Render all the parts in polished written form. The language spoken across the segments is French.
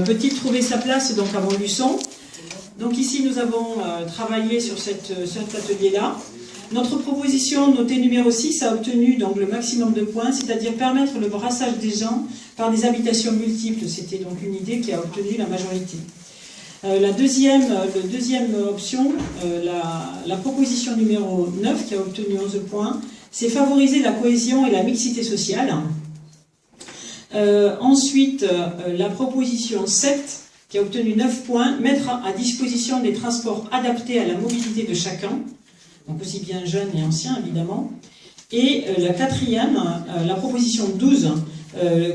peut-il trouver sa place donc à Montluçon? Donc ici nous avons travaillé sur cet atelier-là. Notre proposition, notée numéro 6, a obtenu donc le maximum de points, c'est-à-dire permettre le brassage des gens par des habitations multiples. C'était donc une idée qui a obtenu la majorité. La deuxième option, la proposition numéro 9, qui a obtenu 11 points, c'est favoriser la cohésion et la mixité sociale. Ensuite, la proposition 7, qui a obtenu 9 points, mettre à disposition des transports adaptés à la mobilité de chacun, donc aussi bien jeunes et anciens évidemment. Et la quatrième, la proposition 12,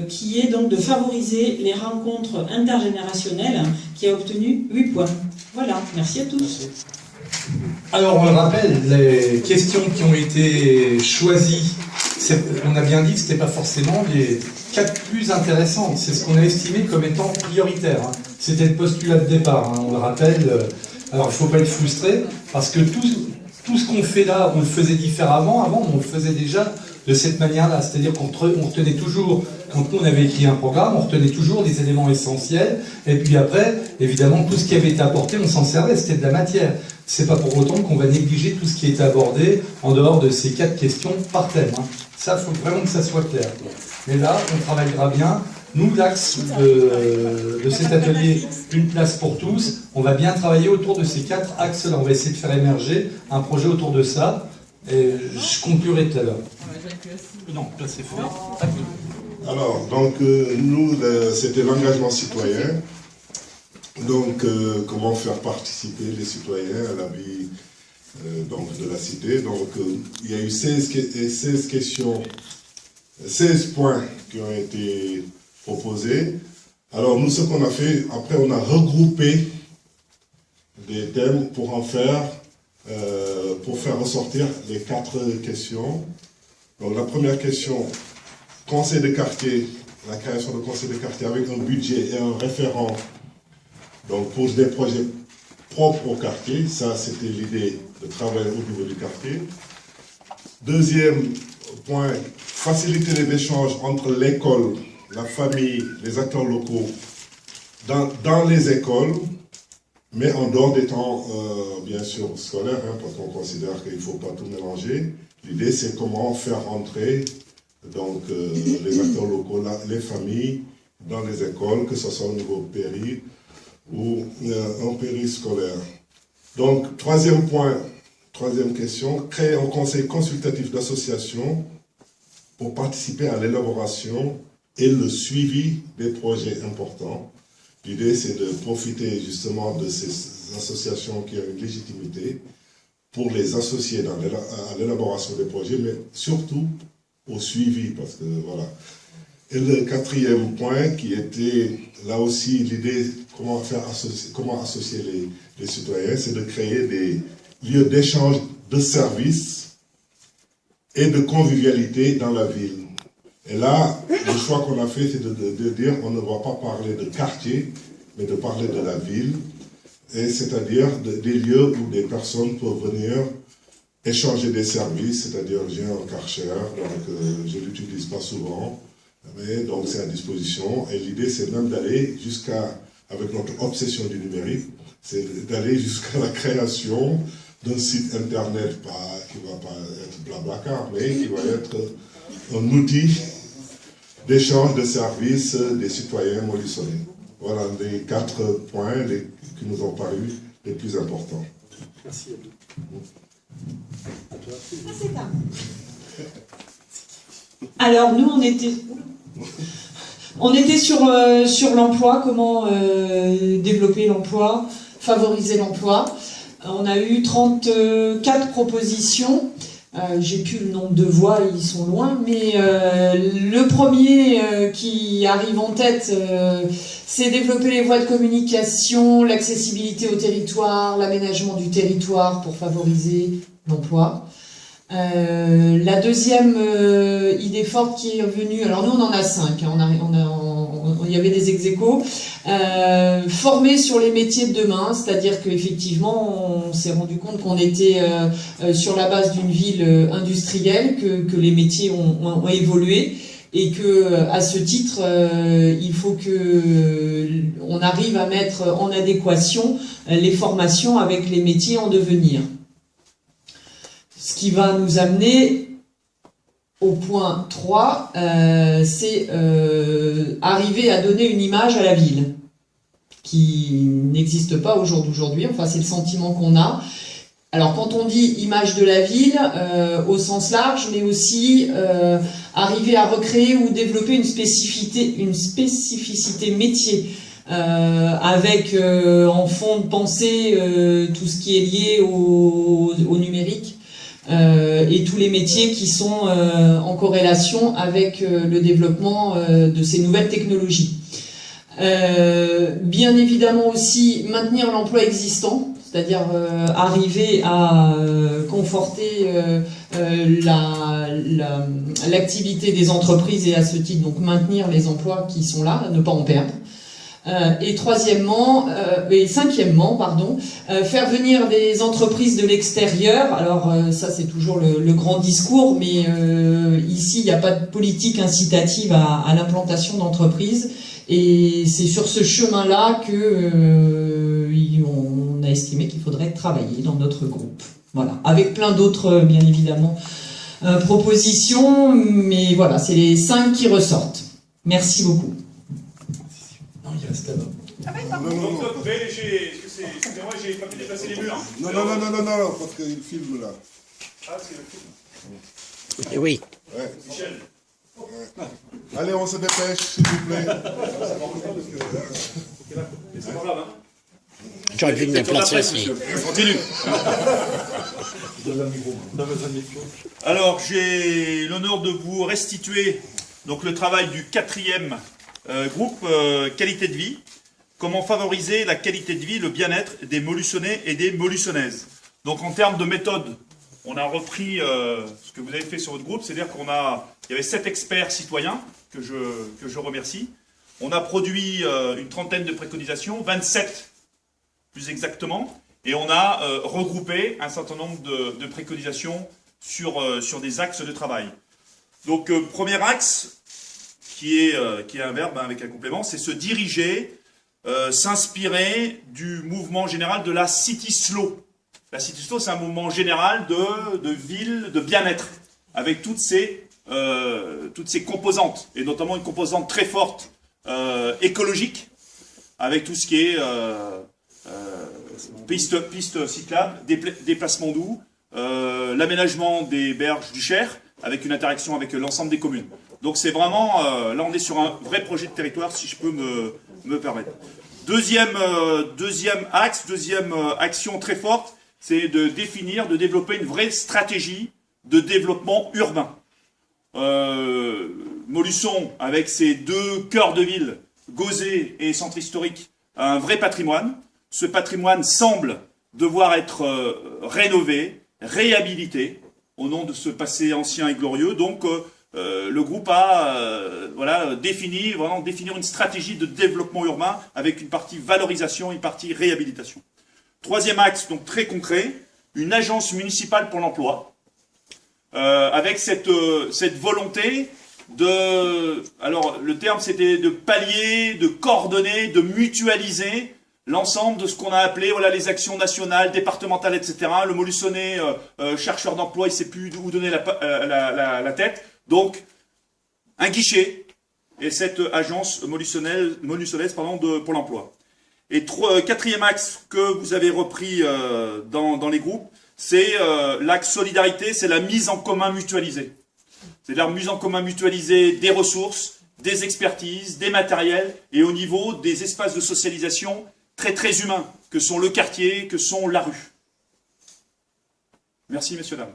qui est donc de favoriser les rencontres intergénérationnelles, qui a obtenu 8 points. Voilà, merci à tous. Alors on le rappelle, les questions qui ont été choisies, on a bien dit que ce n'était pas forcément les 4 plus intéressantes, c'est ce qu'on a estimé comme étant prioritaire. C'était le postulat de départ, on le rappelle. Alors il ne faut pas être frustré, parce que tout ce qu'on fait là, on le faisait différemment. Avant, on le faisait déjà de cette manière-là. C'est-à-dire qu'on retenait toujours, quand on avait écrit un programme, on retenait toujours les éléments essentiels. Et puis après, évidemment, tout ce qui avait été apporté, on s'en servait. C'était de la matière. C'est pas pour autant qu'on va négliger tout ce qui était abordé en dehors de ces 4 questions par thème. Ça, il faut vraiment que ça soit clair. Mais là, on travaillera bien. Nous, l'axe de cet atelier, une place pour tous, on va bien travailler autour de ces 4 axes-là. On va essayer de faire émerger un projet autour de ça. Et je conclurai tout à l'heure. Non, là c'est fait. Alors, donc, nous, c'était l'engagement citoyen. Donc, comment faire participer les citoyens à la vie donc, de la cité. Donc, il y a eu 16 questions, 16 points qui ont été proposés. Alors, nous, ce qu'on a fait, après, on a regroupé des thèmes pour en faire, pour faire ressortir les 4 questions. Donc, la première question, conseil de quartier, la création de conseil de quartier avec un budget et un référent. Donc, pour des projets propres au quartier, ça, c'était l'idée de travailler au niveau du quartier. Deuxième point, faciliter les échanges entre l'école, la famille, les acteurs locaux dans les écoles, mais en dehors des temps, bien sûr, scolaires, parce qu'on considère qu'il ne faut pas tout mélanger. L'idée, c'est comment faire entrer donc, les acteurs locaux, les familles, dans les écoles, que ce soit au niveau péri ou en périscolaire. Donc, troisième point, troisième question, créer un conseil consultatif d'association pour participer à l'élaboration et le suivi des projets importants. L'idée, c'est de profiter justement de ces associations qui ont une légitimité pour les associer à l'élaboration des projets, mais surtout au suivi, parce que voilà. Et le quatrième point, qui était là aussi l'idée, comment associer les citoyens, c'est de créer des lieux d'échange de services et de convivialité dans la ville. Et là, le choix qu'on a fait, c'est de dire on ne va pas parler de quartier, mais de parler de la ville, c'est-à-dire des lieux où des personnes peuvent venir échanger des services, c'est-à-dire j'ai un Karcher, donc je ne l'utilise pas souvent, mais donc c'est à disposition. Et l'idée, c'est même d'aller jusqu'à, avec notre obsession du numérique, c'est d'aller jusqu'à la création d'un site internet qui ne va pas être Blablacar, mais qui va être un outil d'échange de services des citoyens montluçonnais. Voilà les 4 points qui nous ont paru les plus importants. Merci. Alors nous on était sur l'emploi, comment développer l'emploi, favoriser l'emploi. On a eu 34 propositions. J'ai plus le nombre de voix, ils sont loin, mais le premier qui arrive en tête, c'est développer les voies de communication, l'accessibilité au territoire, l'aménagement du territoire pour favoriser l'emploi. La deuxième idée forte qui est revenue, alors nous on en a 5, hein, il y avait des ex-aequo, former sur les métiers de demain, c'est-à-dire qu'effectivement on s'est rendu compte qu'on était sur la base d'une ville industrielle, que les métiers ont évolué, et que à ce titre, il faut que on arrive à mettre en adéquation les formations avec les métiers en devenir. Ce qui va nous amener au point 3, c'est arriver à donner une image à la ville qui n'existe pas aujourd'hui, enfin c'est le sentiment qu'on a. Alors quand on dit image de la ville, au sens large, mais aussi arriver à recréer ou développer une spécificité métier, avec en fond de pensée tout ce qui est lié au numérique, et tous les métiers qui sont en corrélation avec le développement de ces nouvelles technologies. Bien évidemment aussi maintenir l'emploi existant, c'est-à-dire arriver à conforter l'activité des entreprises et à ce titre donc maintenir les emplois qui sont là, ne pas en perdre. Et cinquièmement, faire venir des entreprises de l'extérieur. Alors ça c'est toujours le grand discours, mais ici il n'y a pas de politique incitative à l'implantation d'entreprises. Et c'est sur ce chemin-là que on a estimé qu'il faudrait travailler dans notre groupe. Voilà, avec plein d'autres, bien évidemment, propositions, mais voilà, c'est les 5 qui ressortent. Merci beaucoup. Non, il reste là-bas. Ah ben, pardon. Donc, excusez-moi, j'ai pas pu dépasser les murs. Non, parce qu'il filme là. Ah, c'est le film. Oui. Ouais. Michel. Ouais. Allez, on se dépêche, s'il vous plaît. C'est pas grave, hein. J'aurais pu me placer aussi. Continue. Alors, j'ai l'honneur de vous restituer donc, le travail du 4e groupe qualité de vie. Comment favoriser la qualité de vie, le bien-être des Molusonnais et des Molussonnaises. Donc, en termes de méthode, on a repris ce que vous avez fait sur votre groupe, c'est-à-dire il y avait 7 experts citoyens que je remercie. On a produit une trentaine de préconisations, 27 plus exactement, et on a regroupé un certain nombre de préconisations sur des axes de travail. Donc, premier axe, qui est un verbe avec un complément, c'est se diriger, s'inspirer du mouvement général de la City Slow. La City Slow, c'est un mouvement général de ville, de bien-être, avec toutes ces composantes, et notamment une composante très forte écologique, avec tout ce qui est pistes cyclables, déplacements doux, l'aménagement des berges du Cher, avec une interaction avec l'ensemble des communes. Donc c'est vraiment, là on est sur un vrai projet de territoire, si je peux me permettre. Deuxième axe, deuxième action très forte, c'est de définir, de développer une vraie stratégie de développement urbain. Molusson, avec ses 2 cœurs de ville, Gauzet et Centre historique, a un vrai patrimoine. Ce patrimoine semble devoir être rénové, réhabilité, au nom de ce passé ancien et glorieux. Donc, le groupe a définir une stratégie de développement urbain avec une partie valorisation et une partie réhabilitation. Troisième axe, donc très concret, une agence municipale pour l'emploi, avec cette volonté alors le terme c'était de pallier, de coordonner, de mutualiser l'ensemble de ce qu'on a appelé les actions nationales, départementales, etc. Le Molussonnais, chercheur d'emploi, il ne sait plus où donner la tête. Donc, un guichet et cette agence molussonnaise pour l'emploi. Et quatrième axe que vous avez repris dans les groupes, c'est l'axe solidarité, c'est la mise en commun mutualisée. C'est la mise en commun mutualisée des ressources, des expertises, des matériels et au niveau des espaces de socialisation très très humains que sont le quartier, que sont la rue. Merci messieurs dames.